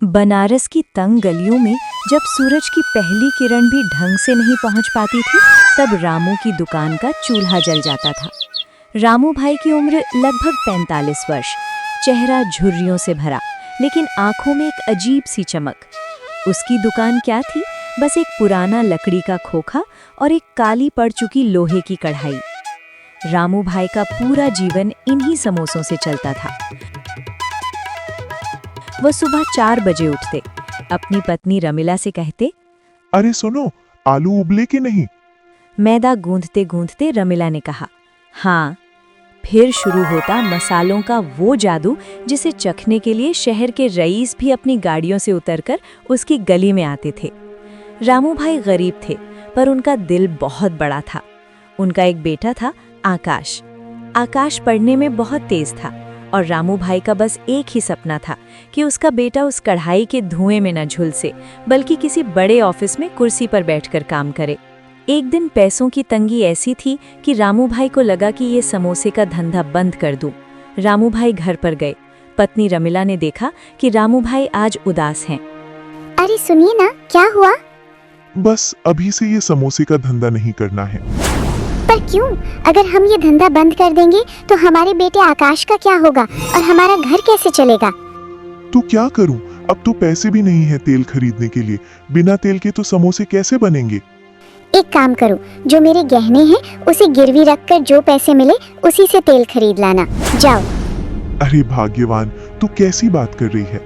बनारस की तंग गलियों में जब सूरज की पहली किरण भी ढंग से नहीं पहुंच पाती थी, तब रामू की दुकान का चूल्हा जल जाता था। रामू भाई की उम्र लगभग 45 वर्ष, चेहरा झुर्रियों से भरा, लेकिन आंखों में एक अजीब सी चमक। उसकी दुकान क्या थी? बस एक पुराना लकड़ी का खोखा और एक काली पड़ चुकी लोहे की कढ़ाई। रामू भाई का पूरा जीवन इन्हीं समोसों से चलता था। वो सुबह 4 बजे उठते, अपनी पत्नी रमीला से कहते, अरे सुनो, आलू उबले कि नहीं? मैदा गूंथते गूंथते रमीला ने कहा, हाँ। फिर शुरू होता मसालों का वो जादू जिसे चखने के लिए शहर के रईस भी अपनी गाड़ियों से उतरकर उसकी गली में आते थे। रामू भाई गरीब थे, पर उनका दिल बहुत बड़ा था। उनका एक बेटा था, आकाश। आकाश पढ़ने में बहुत तेज था और रामू भाई का बस एक ही सपना था कि उसका बेटा उस कढ़ाई के धुएं में न झुलसे, बल्कि किसी बड़े ऑफिस में कुर्सी पर बैठकर काम करे। एक दिन पैसों की तंगी ऐसी थी कि रामू भाई को लगा कि ये समोसे का धंधा बंद कर दूं। रामू भाई घर पर गए। पत्नी रमीला ने देखा कि रामू भाई आज उदास हैं। अरे सुनिए ना, क्या हुआ? बस अभी से ये समोसे का धंधा नहीं करना है। पर क्यों? अगर हम ये धंधा बंद कर देंगे तो हमारे बेटे आकाश का क्या होगा और हमारा घर कैसे चलेगा? तो क्या करूं? अब तो पैसे भी नहीं है तेल खरीदने के लिए। बिना तेल के तो समोसे कैसे बनेंगे? एक काम करो, जो मेरे गहने हैं उसे गिरवी रखकर जो पैसे मिले उसी से तेल खरीद लाना। जाओ। अरे भाग्यवान, तू कैसी बात कर रही है?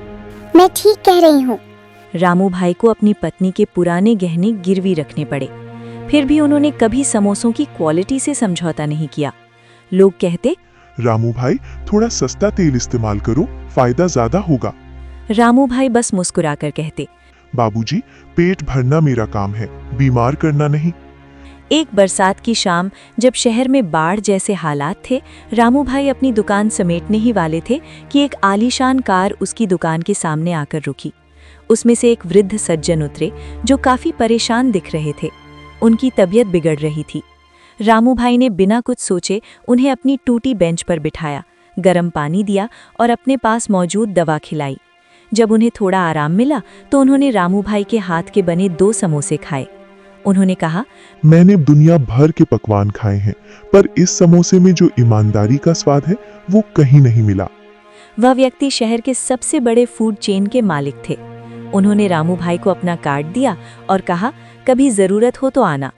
मैं ठीक कह रही हूँ। रामू भाई को अपनी पत्नी के पुराने गहने गिरवी रखने पड़े। फिर भी उन्होंने कभी समोसों की क्वालिटी से समझौता नहीं किया। लोग कहते, रामू भाई थोड़ा सस्ता तेल इस्तेमाल करो, फायदा ज्यादा होगा। रामू भाई बस मुस्कुराकर कहते, बाबूजी, पेट भरना मेरा काम है, बीमार करना नहीं। एक बरसात की शाम जब शहर में बाढ़ जैसे हालात थे, रामू भाई अपनी दुकान समेटने ही वाले थे कि एक आलीशान कार उसकी दुकान के सामने आकर रुकी। उसमें से एक वृद्ध सज्जन उतरे जो काफी परेशान दिख रहे थे। उनकी तबीयत बिगड़ रही थी। रामू भाई ने बिना कुछ सोचे उन्हें अपनी टूटी बेंच पर बिठाया, गर्म पानी दिया और अपने पास मौजूद दवा खिलाई। जब उन्हें थोड़ा आराम मिला तो उन्होंने रामू भाई के हाथ के बने 2 समोसे खाए। उन्होंने कहा, मैंने दुनिया भर के पकवान खाए हैं, पर इस समोसे में जो ईमानदारी का स्वाद है वो कहीं नहीं मिला। वह व्यक्ति शहर के सबसे बड़े फूड चेन के मालिक थे। उन्होंने रामू भाई को अपना कार्ड दिया और कहा, कभी जरूरत हो तो आना।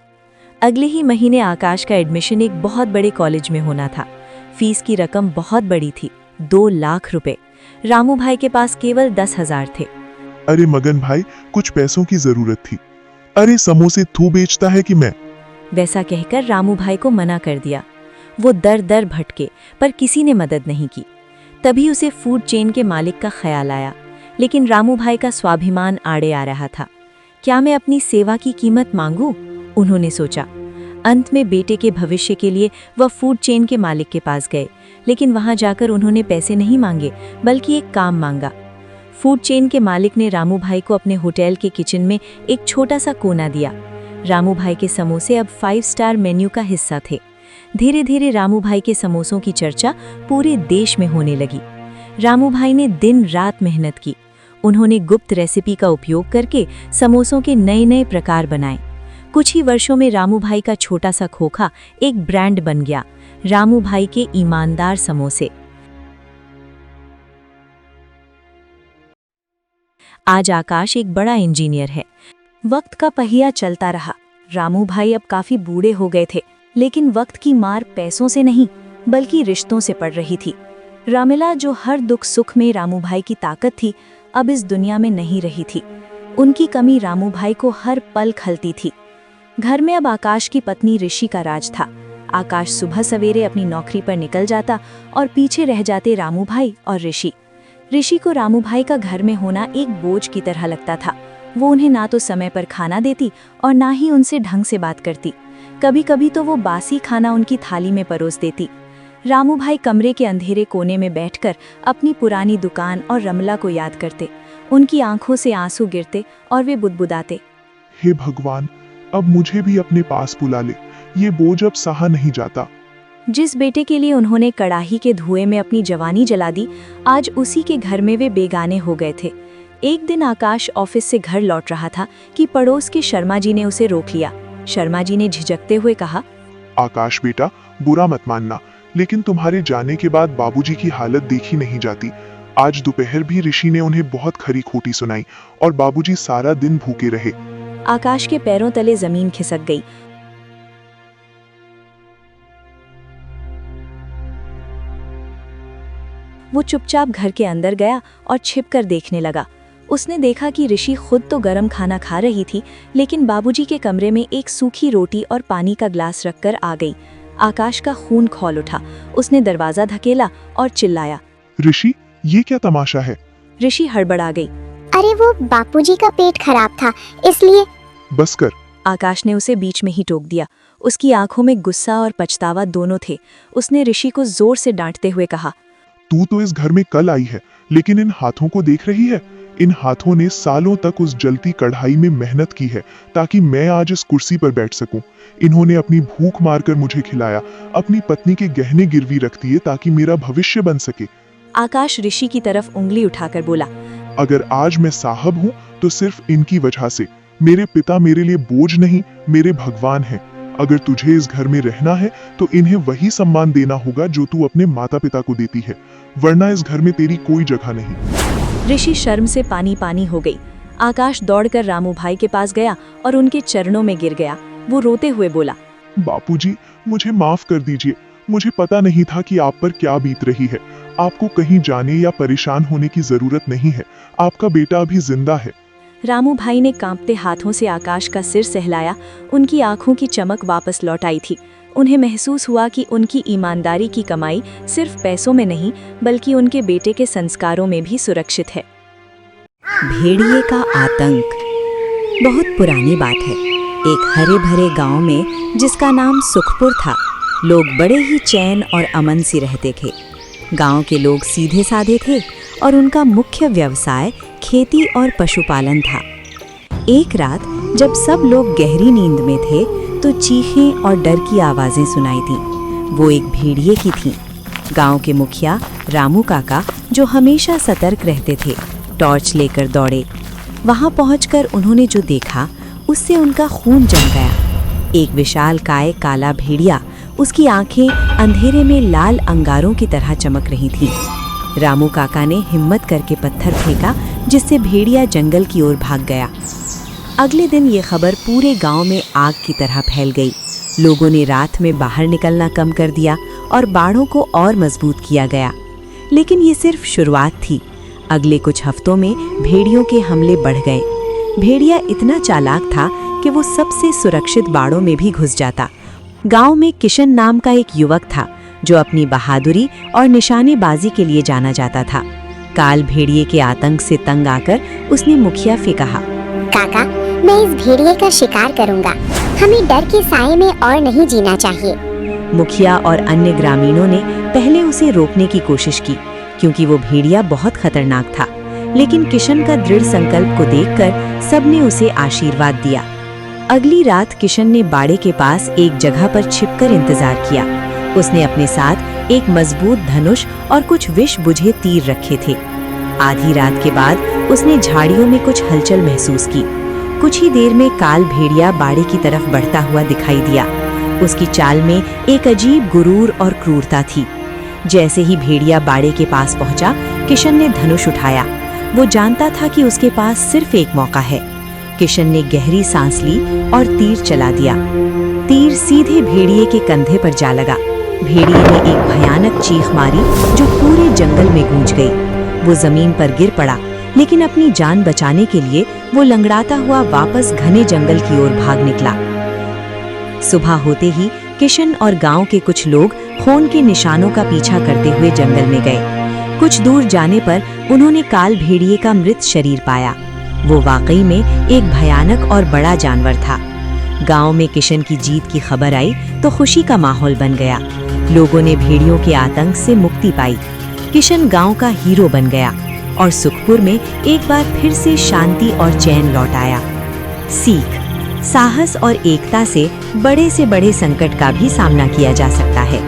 अगले ही महीने आकाश का एडमिशन एक बहुत बड़े कॉलेज में होना था। फीस की रकम बहुत बड़ी थी, 2 लाख रुपए। रामू भाई के पास केवल 10,000 थे। अरे मगन भाई, कुछ पैसों की जरूरत थी। अरे समोसे तू बेचता है कि मैं? वैसा कहकर रामू भाई को मना कर दिया। वो दर दर भटके, पर किसी ने मदद नहीं की। तभी उसे फूड चेन के मालिक का ख्याल आया, लेकिन रामू भाई का स्वाभिमान आड़े आ रहा था। क्या मैं अपनी सेवा की कीमत मांगूं? उन्होंने सोचा। अंत में बेटे के भविष्य के लिए वह फूड चेन के मालिक के पास गए, लेकिन वहां जाकर उन्होंने पैसे नहीं मांगे, बल्कि एक काम मांगा। फूड चेन के मालिक ने रामू भाई को अपने होटल के किचन में एक छोटा सा कोना दिया। रामू भाई के समोसे अब 5 स्टार मेन्यू का हिस्सा थे। धीरे धीरे रामू भाई के समोसों की चर्चा पूरे देश में होने लगी। रामू भाई ने दिन रात मेहनत की। उन्होंने गुप्त रेसिपी का उपयोग करके समोसों के नए नए प्रकार बनाए। कुछ ही वर्षों में रामू भाई का छोटा सा खोखा एक ब्रांड बन गया, रामू भाई के ईमानदार समोसे। आज आकाश एक बड़ा इंजीनियर है। वक्त का पहिया चलता रहा। रामू भाई अब काफी बूढ़े हो गए थे, लेकिन वक्त की मार पैसों से नहीं, बल्कि रिश्तों से पड़ रही थी। रमीला, जो हर दुख सुख में रामू भाई की ताकत थी, अब इस दुनिया में नहीं रही थी। उनकी कमी रामू भाई को हर पल खलती थी। घर में अब आकाश की पत्नी ऋषि का राज था। आकाश सुबह सवेरे अपनी नौकरी पर निकल जाता और पीछे रह जाते रामू भाई और ऋषि। ऋषि को रामू भाई का घर में होना एक बोझ की तरह लगता था। वो उन्हें ना तो समय पर खाना देती और ना ही उनसे ढंग से बात करती। कभी कभी तो वो बासी खाना उनकी थाली में परोस देती। रामू भाई कमरे के अंधेरे कोने में बैठकर अपनी पुरानी दुकान और रमला को याद करते। उनकी आंखों से आंसू गिरते और वे बुदबुदाते, हे भगवान, अब मुझे भी अपने पास बुला ले, ये बोझ अब सहा नहीं जाता। जिस बेटे के लिए उन्होंने कड़ाही के धुएं में अपनी जवानी जला दी, आज उसी के घर में वे बेगाने हो गए थे। एक दिन आकाश ऑफिस से घर लौट रहा था कि पड़ोस के शर्मा जी ने उसे रोक लिया। शर्मा जी ने झिझकते हुए कहा, आकाश बेटा, बुरा मत मानना, लेकिन तुम्हारे जाने के बाद बाबूजी की हालत देखी नहीं जाती। आज दोपहर भी ऋषि ने उन्हें बहुत खरी खोटी सुनाई और बाबूजी सारा दिन भूखे रहे। आकाश के पैरों तले जमीन खिसक गई। वो चुपचाप घर के अंदर गया और छिपकर देखने लगा। उसने देखा कि ऋषि खुद तो गरम खाना खा रही थी, लेकिन बाबूजी के कमरे में एक सूखी रोटी और पानी का ग्लास रखकर आ गई। आकाश का खून खौल उठा। उसने दरवाजा धकेला और चिल्लाया, ऋषि, ये क्या तमाशा है? ऋषि हड़बड़ा गई। अरे वो बापूजी का पेट खराब था, इसलिए। बस कर। आकाश ने उसे बीच में ही टोक दिया। उसकी आंखों में गुस्सा और पछतावा दोनों थे। उसने ऋषि को जोर से डांटते हुए कहा, तू तो इस घर में कल आई है, लेकिन इन हाथों को देख रही है? इन हाथों ने सालों तक उस जलती कढ़ाई में मेहनत की है ताकि मैं आज इस कुर्सी पर बैठ सकूं। इन्होंने अपनी भूख मारकर मुझे खिलाया, अपनी पत्नी के गहने गिरवी रख दिए ताकि मेरा भविष्य बन सके। आकाश ऋषि की तरफ उंगली उठाकर बोला, अगर आज मैं साहब हूँ तो सिर्फ इनकी वजह से। मेरे पिता मेरे लिए बोझ नहीं, मेरे भगवान हैं। अगर तुझे इस घर में रहना है तो इन्हें वही सम्मान देना होगा जो तू अपने माता पिता को देती है, वरना इस घर में तेरी कोई जगह नहीं। ऋषि शर्म से पानी पानी हो गई। आकाश दौड़कर रामू भाई के पास गया और उनके चरणों में गिर गया। वो रोते हुए बोला, बापूजी, मुझे माफ कर दीजिए। मुझे पता नहीं था कि आप पर क्या बीत रही है। आपको कहीं जाने या परेशान होने की जरूरत नहीं है। आपका बेटा अभी जिंदा है। रामू भाई ने कांपते हाथों से आकाश का सिर सहलाया। उनकी आंखों की चमक वापस लौट आई थी। उन्हें महसूस हुआ कि उनकी ईमानदारी की कमाई सिर्फ पैसों में नहीं, बल्कि उनके बेटे के संस्कारों में भी सुरक्षित है। भेड़िए का आतंक। बहुत पुरानी बात है। एक हरे भरे गांव में, जिसका नाम सुखपुर था, लोग बड़े ही चैन और अमन से रहते थे। गांव के लोग सीधे साधे थे और उनका मुख्य व्यवसाय खेती और पशुपालन था। एक रात जब सब लोग गहरी नींद में थे तो चीखें और डर की आवाजें सुनाई थीं। वो एक भेड़िए की थीं। गांव के मुखिया रामू काका, जो हमेशा सतर्क रहते थे, टॉर्च लेकर दौड़े। वहां पहुंचकर उन्होंने जो देखा, उससे उनका खून जम गया। एक विशालकाय काला भेड़िया, उसकी आंखें अंधेरे में लाल अंगारों की तरह चमक रही थीं। रामू काका ने हिम्मत करके पत्थर फेंका, जिससे भेड़िया जंगल की ओर भाग गया। अगले दिन ये खबर पूरे गांव में आग की तरह फैल गई। लोगों ने रात में बाहर निकलना कम कर दिया और बाड़ों को और मजबूत किया गया। लेकिन ये सिर्फ शुरुआत थी। अगले कुछ हफ्तों में भेड़ियों के हमले बढ़ गए। भेड़िया इतना चालाक था कि वो सबसे सुरक्षित बाड़ों में भी घुस जाता। गांव में किशन नाम का एक युवक था, जो अपनी बहादुरी और निशानेबाजी के लिए जाना जाता था। काल भेड़िए के आतंक से तंग आकर उसने मुखिया से कहा, काका, मैं इस भेड़िए का शिकार करूंगा। हमें डर के साए में और नहीं जीना चाहिए। मुखिया और अन्य ग्रामीणों ने पहले उसे रोकने की कोशिश की, क्योंकि वो भेड़िया बहुत खतरनाक था। लेकिन किशन का दृढ़ संकल्प को देखकर सबने उसे आशीर्वाद दिया। अगली रात किशन ने बाड़े के पास एक जगह पर छिपकर इंतजार किया। उसने अपने साथ एक मजबूत धनुष और कुछ विष बुझे तीर रखे थे। आधी रात के बाद उसने झाड़ियों में कुछ हलचल महसूस की। कुछ ही देर में काल भेड़िया बाड़े की तरफ बढ़ता हुआ दिखाई दिया। उसकी चाल में एक अजीब गुरूर और क्रूरता थी। जैसे ही भेड़िया बाड़े के पास पहुंचा, किशन ने धनुष उठाया। वो जानता था कि उसके पास सिर्फ एक मौका है। किशन ने गहरी सांस ली और तीर चला दिया। तीर सीधे भेड़िए के कंधे पर जा लगा। भेड़िए ने एक भयानक चीख मारी जो पूरे जंगल में गूंज गई। वो जमीन पर गिर पड़ा, लेकिन अपनी जान बचाने के लिए वो लंगड़ाता हुआ वापस घने जंगल की ओर भाग निकला। सुबह होते ही किशन और गांव के कुछ लोग खून के निशानों का पीछा करते हुए जंगल में गए। कुछ दूर जाने पर उन्होंने काल भेड़िए का मृत शरीर पाया। वो वाकई में एक भयानक और बड़ा जानवर था। गांव में किशन की जीत की खबर आई तो खुशी का माहौल बन गया। लोगों ने भेड़ियों के आतंक से मुक्ति पाई। किशन गांव का हीरो बन गया और सुखपुर में एक बार फिर से शांति और चैन लौट आया। सीख: साहस और एकता से बड़े संकट का भी सामना किया जा सकता है।